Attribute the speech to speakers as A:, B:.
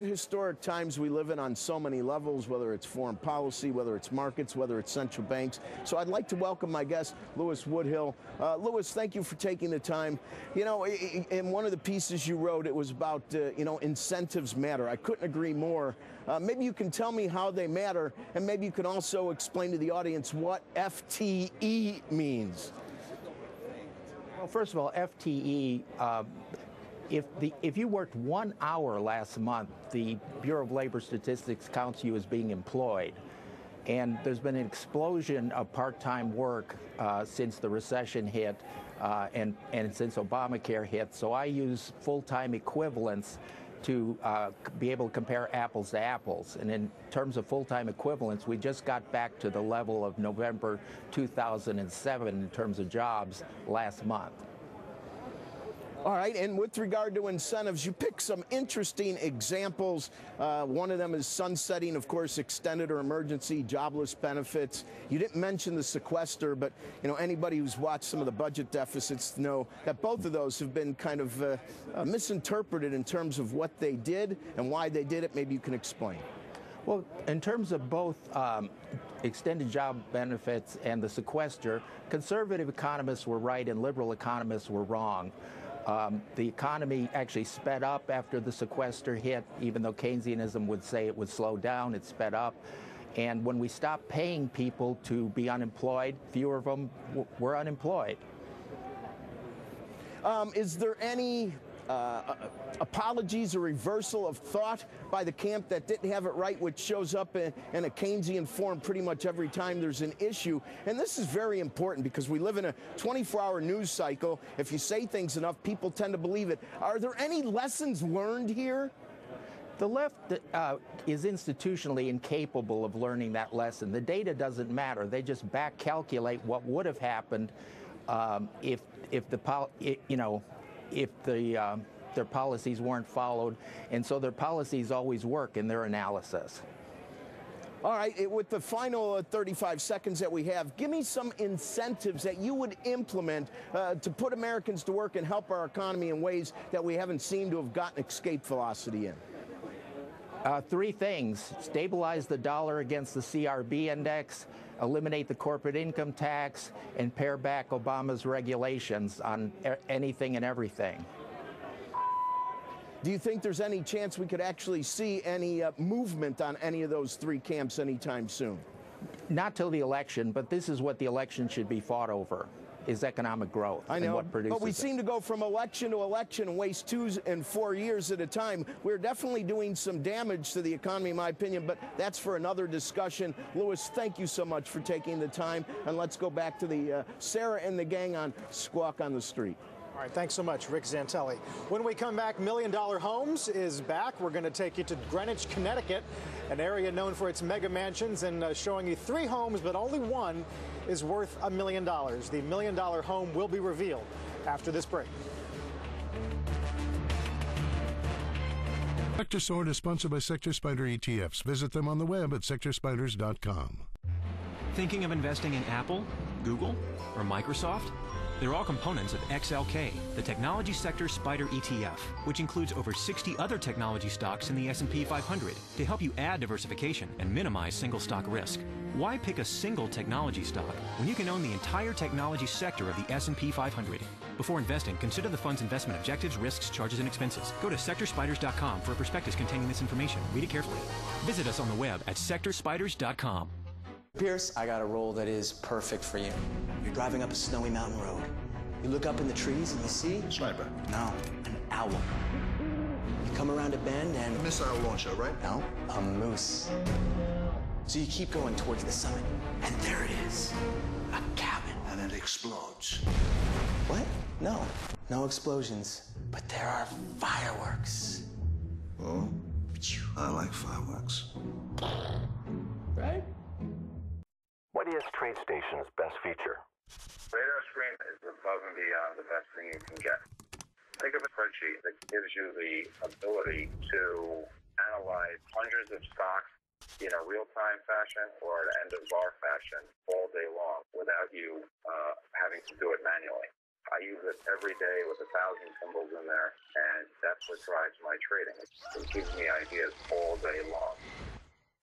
A: Historic times we live in on so many levels, whether it's foreign policy, whether it's markets, whether it's central banks. So I'd like to welcome my guest, Louis Woodhill. Louis, thank you for taking the time. You know, in one of the pieces you wrote, it was about, incentives matter. I couldn't agree more. Maybe you can tell me how they matter, and maybe you can also explain to the audience what FTE means.
B: Well, first of all, FTE, if you worked 1 hour last month, the Bureau of Labor Statistics counts you as being employed. And there's been an explosion of part-time work since the recession hit and since Obamacare hit. So I use full-time equivalents to be able to compare apples to apples. And in terms of full-time equivalents, we just got back to the level of November 2007 in terms of jobs last month.
A: All right, and with regard to incentives, you picked some interesting examples. One of them is sunsetting, of course, extended or emergency jobless benefits. You didn't mention the sequester, but anybody who's watched some of the budget deficits know that both of those have been kind of misinterpreted in terms of what they did and why they did it. Maybe you can explain.
B: Well, in terms of both extended job benefits and the sequester, conservative economists were right and liberal economists were wrong. The economy actually sped up after the sequester hit, even though Keynesianism would say it would slow down, it sped up. And when we stopped paying people to be unemployed, fewer of them were unemployed.
A: Is there any apologies or reversal of thought by the camp that didn't have it right, which shows up in a Keynesian form pretty much every time there's an issue? And this is very important because we live in a 24-hour news cycle. If you say things enough, people tend to believe it. Are there any lessons learned here?
B: The left is institutionally incapable of learning that lesson. The data doesn't matter. They just back calculate what would have happened if their policies weren't followed, and so their policies always work in their analysis.
A: All right, with the final 35 seconds that we have, give me some incentives that you would implement to put Americans to work and help our economy in ways that we haven't seemed to have gotten escape velocity in.
B: Three things: stabilize the dollar against the CRB index, eliminate the corporate income tax, and pare back Obama's regulations on anything and everything.
A: Do you think there's any chance we could actually see any movement on any of those three camps anytime soon?
B: Not till the election, but this is what the election should be fought over, is economic growth.
A: I know,
B: and what produces
A: but we seem to go from election to election and waste 2 and 4 years at a time. We're definitely doing some damage to the economy, in my opinion, but that's for another discussion. Louis, thank you so much for taking the time, and let's go back to the Sarah and the gang on Squawk on the Street.
C: All right, thanks so much, Rick Santelli. When we come back, $1 Million Homes is back. We're going to take you to Greenwich, Connecticut, an area known for its mega mansions, and showing you 3 homes, but only one is worth $1 million. The $1 Million Home will be revealed after this break.
D: Sector Sword is sponsored by Sector Spider ETFs. Visit them on the web at sectorspiders.com.
E: Thinking of investing in Apple, Google, or Microsoft? They're all components of XLK, the technology sector Spider ETF, which includes over 60 other technology stocks in the S&P 500 to help you add diversification and minimize single stock risk. Why pick a single technology stock when you can own the entire technology sector of the S&P 500? Before investing, consider the fund's investment objectives, risks, charges, and expenses. Go to sectorspiders.com for a prospectus containing this information. Read it carefully. Visit us on the web at sectorspiders.com.
F: Pierce, I got a role that is perfect for you. You're driving up a snowy mountain road. You look up in the trees and you see...
G: Sniper.
F: No, an owl. You come around a bend and...
G: A missile launcher, right?
F: No, a moose. So you keep going towards the summit, and there it is. A cabin.
G: And it explodes.
F: What? No. No explosions. But there are fireworks.
G: Oh, I like fireworks.
F: Right?
H: What is TradeStation's best feature?
I: Radar screen is above and beyond the best thing you can get. Think of a spreadsheet that gives you the ability to analyze hundreds of stocks in a real-time fashion or at end-of-bar fashion all day long without you having to do it manually. I use it every day with 1,000 symbols in there, and that's what drives my trading. It gives me ideas all day long.